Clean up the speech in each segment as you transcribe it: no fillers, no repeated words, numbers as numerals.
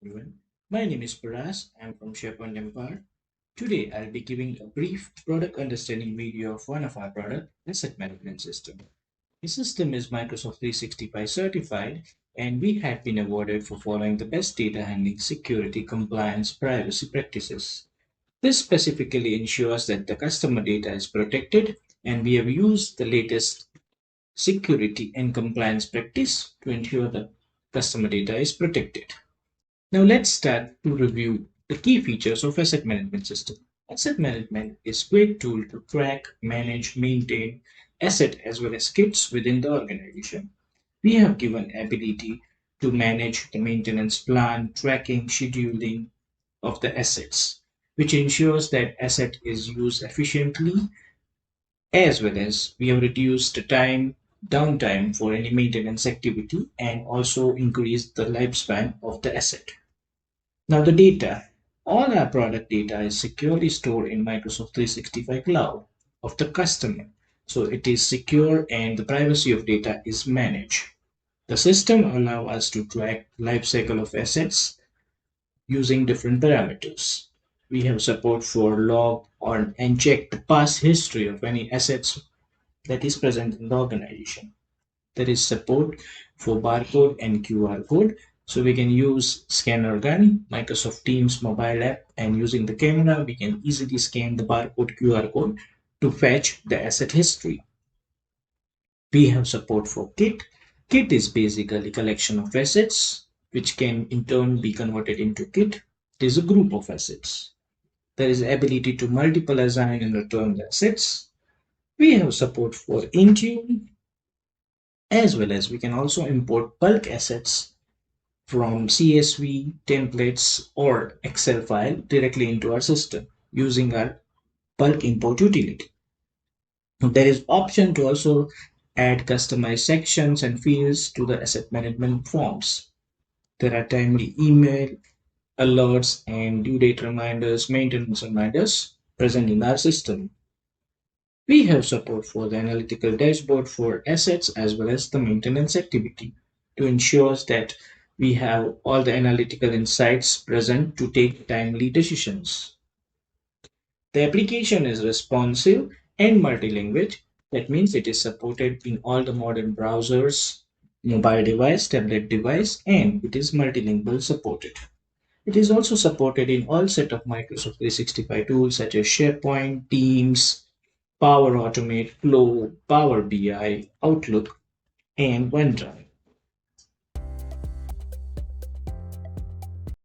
Everyone. My name is Paras. I'm from SharePoint Empire. Today, I'll be giving a brief product understanding video of one of our product, Asset Management System. The system is Microsoft 365 certified, and we have been awarded for following the best data handling, security, compliance, privacy practices. This specifically ensures that the customer data is protected, and we have used the latest security and compliance practice to ensure the customer data is protected. Now let's start to review the key features of asset management system. Asset management is a great tool to track, manage, maintain asset as well as kits within the organization. We have given ability to manage the maintenance plan, tracking, scheduling of the assets, which ensures that asset is used efficiently as well as we have reduced the time downtime for any maintenance activity and also increased the lifespan of the asset. Now the data, all our product data is securely stored in Microsoft 365 Cloud of the customer. So it is secure and the privacy of data is managed. The system allows us to track life cycle of assets using different parameters. We have support for log or and check the past history of any assets that is present in the organization. There is support for barcode and QR code. So we can use scanner gun, Microsoft Teams mobile app, and using the camera, we can easily scan the barcode QR code to fetch the asset history. We have support for kit. Kit is basically collection of assets, which can in turn be converted into kit. It is a group of assets. There is ability to multiple assign and return the assets. We have support for Intune, as well as we can also import bulk assets from CSV templates or Excel file directly into our system using our bulk import utility. There is option to also add customized sections and fields to the asset management forms. There are timely email, alerts, and due date reminders, maintenance reminders present in our system. We have support for the analytical dashboard for assets as well as the maintenance activity to ensure that we have all the analytical insights present to take timely decisions. The application is responsive and multilingual. That means it is supported in all the modern browsers, mobile device, tablet device, and it is multilingual supported. It is also supported in all set of Microsoft 365 tools such as SharePoint, Teams, Power Automate, Flow, Power BI, Outlook, and OneDrive.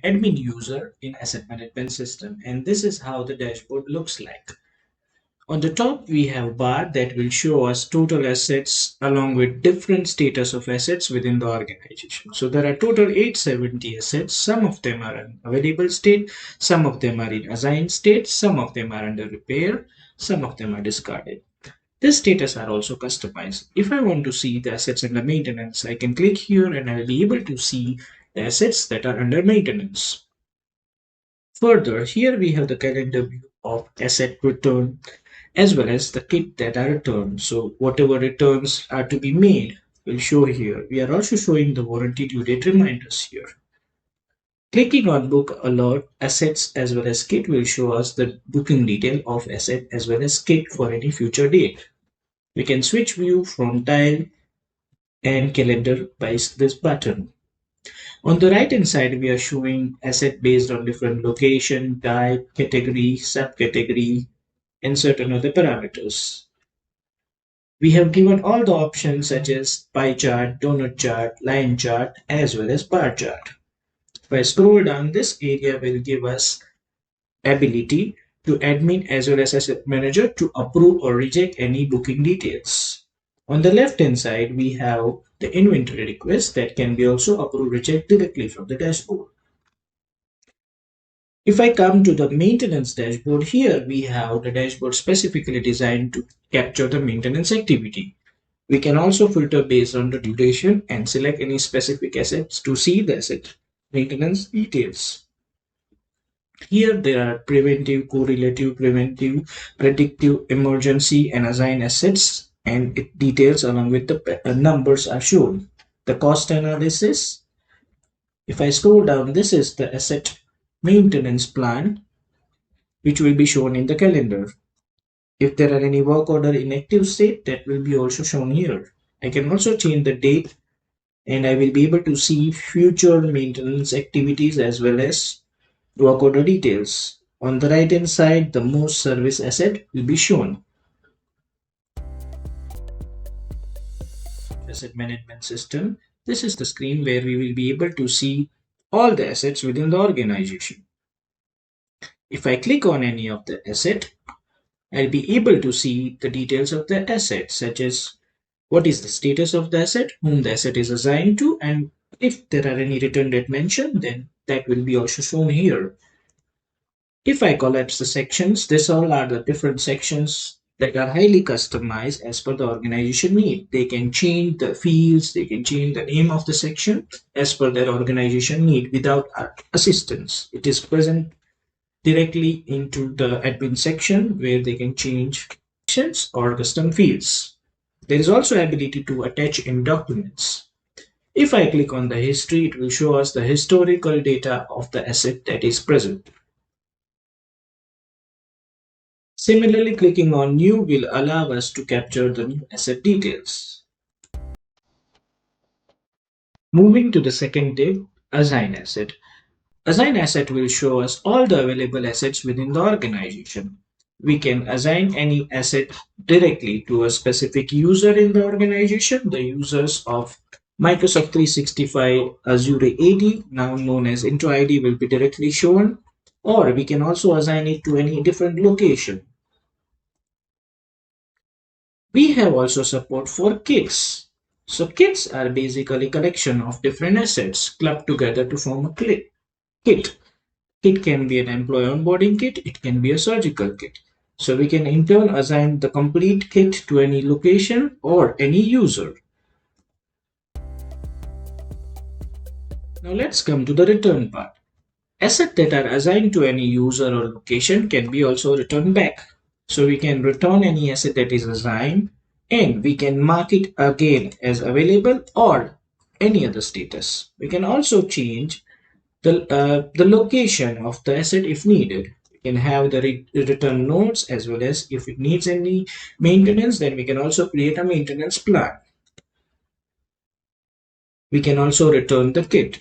Admin user in asset management system, and this is how the dashboard looks like. On the top, we have a bar that will show us total assets along with different status of assets within the organization. So there are total 870 assets. Some of them are in available state, some of them are in assigned state, some of them are under repair, some of them are discarded. These status are also customized. If I want to see the assets under maintenance, I can click here and I will be able to see the assets that are under maintenance. Further, here we have the calendar view of asset return as well as the kit that are returned. So whatever returns are to be made will show here. We are also showing the warranty due date reminders here. Clicking on book alert assets as well as kit will show us the booking detail of asset as well as kit for any future date. We can switch view from tile and calendar by this button. On the right hand side, we are showing asset based on different location, type, category, subcategory, and certain other parameters. We have given all the options such as pie chart, donut chart, line chart, as well as bar chart. If I scroll down, this area will give us ability to admin as well as asset manager to approve or reject any booking details. On the left hand side, we have the inventory request that can be also approved reject directly from the dashboard. If I come to the maintenance dashboard, here we have the dashboard specifically designed to capture the maintenance activity. We can also filter based on the duration and select any specific assets to see the asset maintenance details. Here there are preventive, correlative, preventive, predictive, emergency, and assign assets, and it details along with the numbers are shown. The cost analysis, If I scroll down, this is the asset maintenance plan, which will be shown in the calendar. If there are any work order in active state, that will be also shown here. I can also change the date, and I will be able to see future maintenance activities as well as work order details. On the right hand side, the most service asset will be shown. Asset management system. This is the screen where we will be able to see all the assets within the organization. If I click on any of the asset, I'll be able to see the details of the asset, such as what is the status of the asset, whom the asset is assigned to, and if there are any return date mentioned, then that will be also shown here. If I collapse the sections, these all are the different sections that are highly customized as per the organization need. They can change the fields, they can change the name of the section as per their organization need without assistance. It is present directly into the admin section where they can change sections or custom fields. There is also ability to attach in documents. If I click on the history, it will show us the historical data of the asset that is present. Similarly, clicking on New will allow us to capture the new asset details. Moving to the second div, Assign Asset. Assign Asset will show us all the available assets within the organization. We can assign any asset directly to a specific user in the organization. The users of Microsoft 365 Azure AD, now known as Intro ID, will be directly shown, or we can also assign it to any different location. We have also support for kits. So kits are basically collection of different assets clubbed together to form a kit. Kit can be an employee onboarding kit, it can be a surgical kit. So we can in turn assign the complete kit to any location or any user. Now let's come to the return part. Assets that are assigned to any user or location can be also returned back. So we can return any asset that is assigned, and we can mark it again as available or any other status. We can also change the location of the asset if needed. We can have the return nodes, as well as if it needs any maintenance, then we can also create a maintenance plan. We can also return the kit.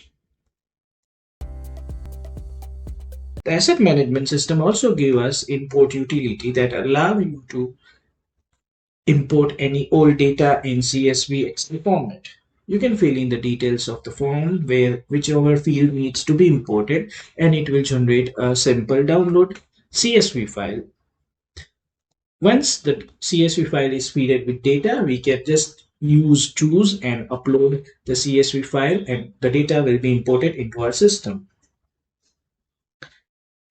The asset management system also gives us import utility that allow you to import any old data in CSV Excel format. You can fill in the details of the form where whichever field needs to be imported, and it will generate a simple download CSV file. Once the CSV file is fed with data, we can just choose and upload the CSV file, and the data will be imported into our system.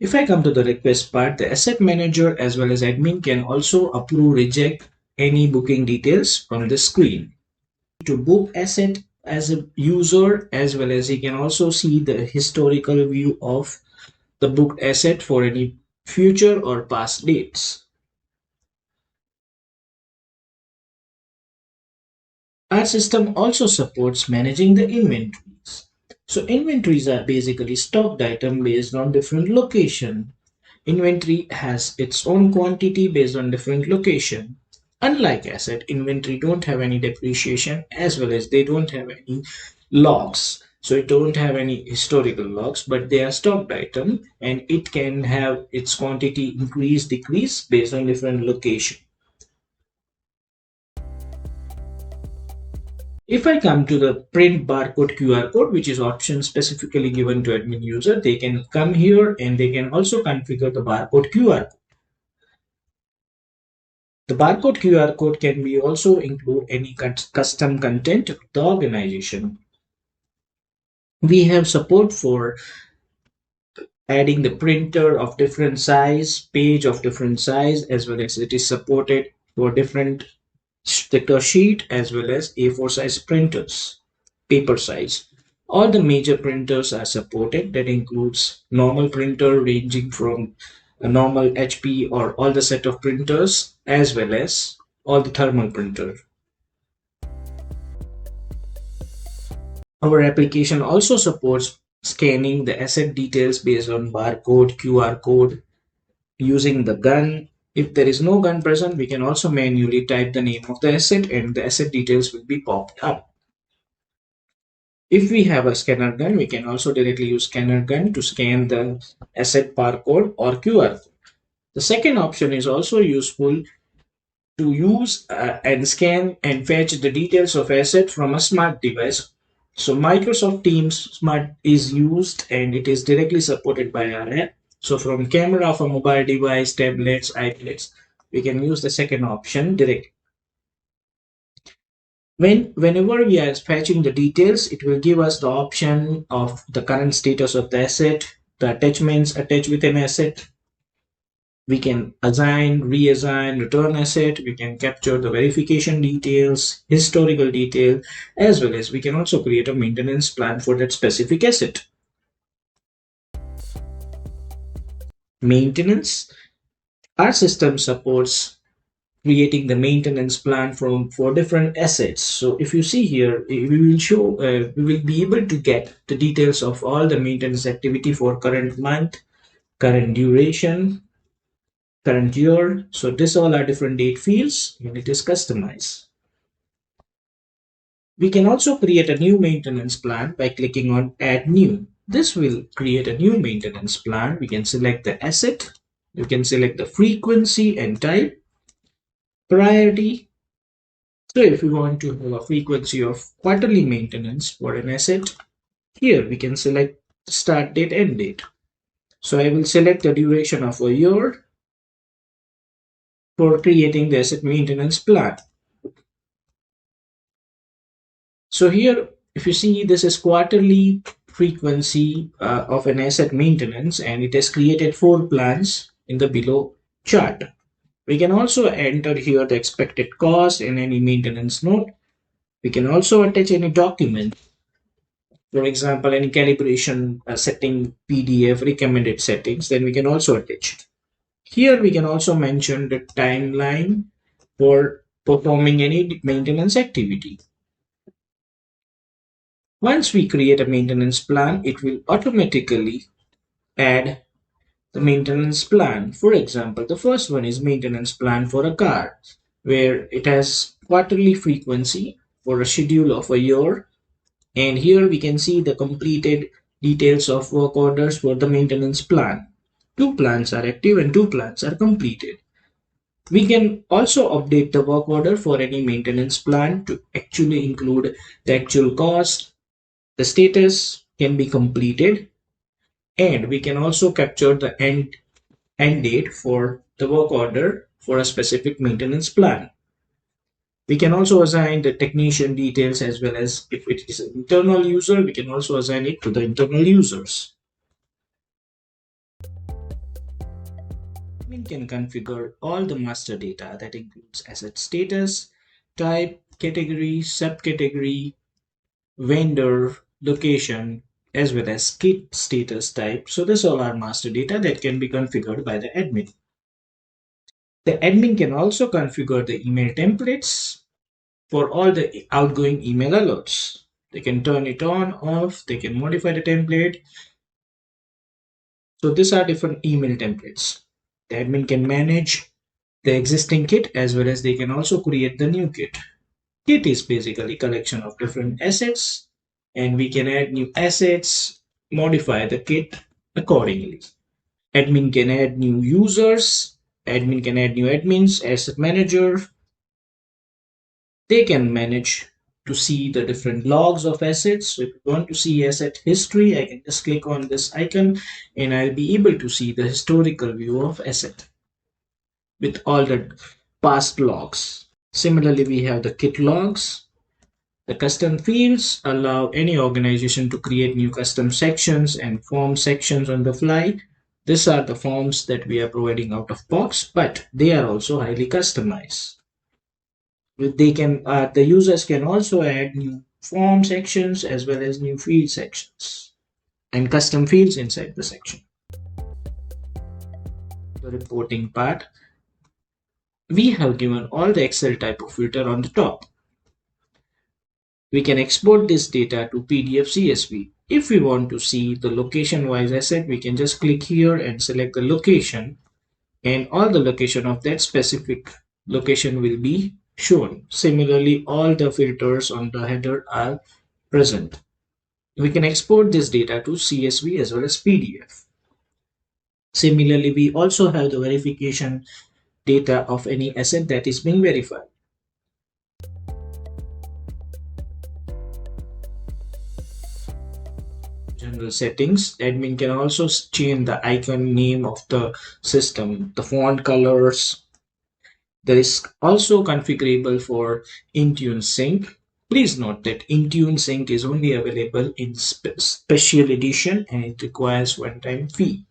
If I come to the request part, the asset manager as well as admin can also approve, reject any booking details from the screen. To book asset as a user, as well as he can also see the historical view of the booked asset for any future or past dates. Our system also supports managing the inventories. So inventories are basically stocked item based on different location. Inventory has its own quantity based on different location. Unlike asset, inventory don't have any depreciation, as well as they don't have any logs. So it don't have any historical logs, but they are stocked item, and it can have its quantity increase, decrease based on different location. If I come to the print barcode QR code, which is option specifically given to admin user, they can come here and they can also configure the barcode QR code. The barcode QR code can be also include any custom content of the organization. We have support for adding the printer of different size, page of different size, as well as it is supported for different sticker sheet as well as A4 size printers, paper size. All the major printers are supported. That includes normal printer ranging from a normal HP or all the set of printers, as well as all the thermal printer. Our application also supports scanning the asset details based on barcode, QR code, using the gun. If there is no gun present, we can also manually type the name of the asset and the asset details will be popped up. If we have a scanner gun, we can also directly use scanner gun to scan the asset barcode or QR code. The second option is also useful to use and scan and fetch the details of asset from a smart device. So Microsoft Teams Smart is used and it is directly supported by our app. So from camera of a mobile device, tablets, iPads, we can use the second option directly. Whenever we are fetching the details, it will give us the option of the current status of the asset, the attachments attached with an asset. We can assign, reassign, return asset. We can capture the verification details, historical detail, as well as we can also create a maintenance plan for that specific asset. Maintenance. Our system supports creating the maintenance plan for different assets. So if you see here, we will be able to get the details of all the maintenance activity for current month, current duration, current year. So this all are different date fields and it is customized. We can also create a new maintenance plan by clicking on add new. This will create a new maintenance plan. We can select the asset. You can select the frequency and type, priority. So if we want to have a frequency of quarterly maintenance for an asset, here we can select start date, end date. So I will select the duration of a year for creating the asset maintenance plan. So here, if you see, this is quarterly frequency of an asset maintenance, and it has created 4 plans in the below chart. We can also enter here the expected cost and any maintenance note. We can also attach any document. For example, any calibration setting, PDF, recommended settings, then we can also attach it. Here we can also mention the timeline for performing any maintenance activity. Once we create a maintenance plan, it will automatically add the maintenance plan. For example, the first one is maintenance plan for a car, where it has quarterly frequency for a schedule of a year. And here we can see the completed details of work orders for the maintenance plan. 2 plans are active and 2 plans are completed. We can also update the work order for any maintenance plan to actually include the actual cost. The status can be completed, and we can also capture the end date for the work order for a specific maintenance plan. We can also assign the technician details, as well as if it is an internal user, we can also assign it to the internal users. We can configure all the master data that includes asset status, type, category, subcategory, vendor, location, as well as kit status type. So this all are master data that can be configured by the admin. The admin can also configure the email templates for all the outgoing email alerts. They can turn it on, off, they can modify the template. So these are different email templates. The admin can manage the existing kit, as well as they can also create the new kit. Kit is basically a collection of different assets, and we can add new assets, modify the kit accordingly. Admin can add new users, admin can add new admins, asset manager. They can manage to see the different logs of assets. So if you want to see asset history, I can just click on this icon and I'll be able to see the historical view of asset with all the past logs. Similarly, we have the kit logs. The custom fields allow any organization to create new custom sections and form sections on the fly. These are the forms that we are providing out of box, but they are also highly customized. The users can also add new form sections as well as new field sections and custom fields inside the section. The reporting part, we have given all the Excel type of filter on the top. We can export this data to PDF CSV. If we want to see the location wise asset, we can just click here and select the location, and all the location of that specific location will be shown. Similarly, all the filters on the header are present. We can export this data to CSV as well as PDF. Similarly, we also have the verification data of any asset that is being verified. General settings, admin can also change the icon name of the system, the font colors. There is also configurable for Intune Sync. Please note that Intune Sync is only available in special edition and it requires one-time fee.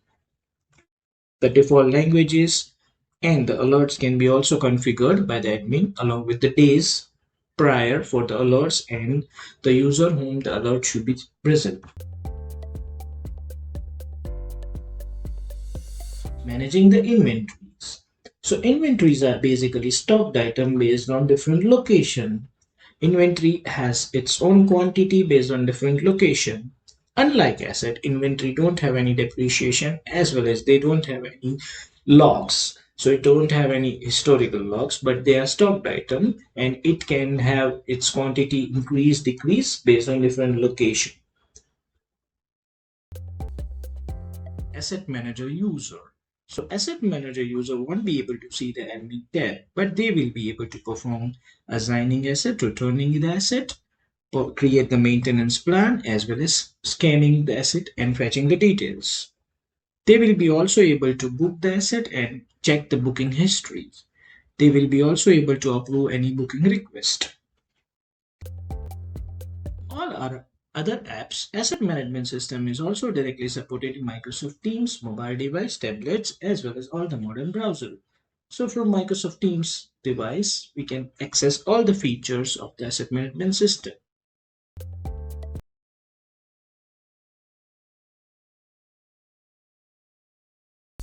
The default languages and the alerts can be also configured by the admin along with the days prior for the alerts and the user whom the alert should be present. Managing the inventories. So inventories are basically stocked item based on different location. Inventory has its own quantity based on different location. Unlike asset, inventory don't have any depreciation as well as they don't have any logs. So it don't have any historical logs, but they are stocked item and it can have its quantity increase, decrease based on different location. Asset manager user. So asset manager user won't be able to see the admin tab, but they will be able to perform assigning asset, returning the asset, or create the maintenance plan, as well as scanning the asset and fetching the details. They will be also able to book the asset and check the booking history. They will be also able to approve any booking request. All our other apps, Asset Management System is also directly supported in Microsoft Teams, mobile device, tablets, as well as all the modern browser. So from Microsoft Teams device, we can access all the features of the Asset Management System.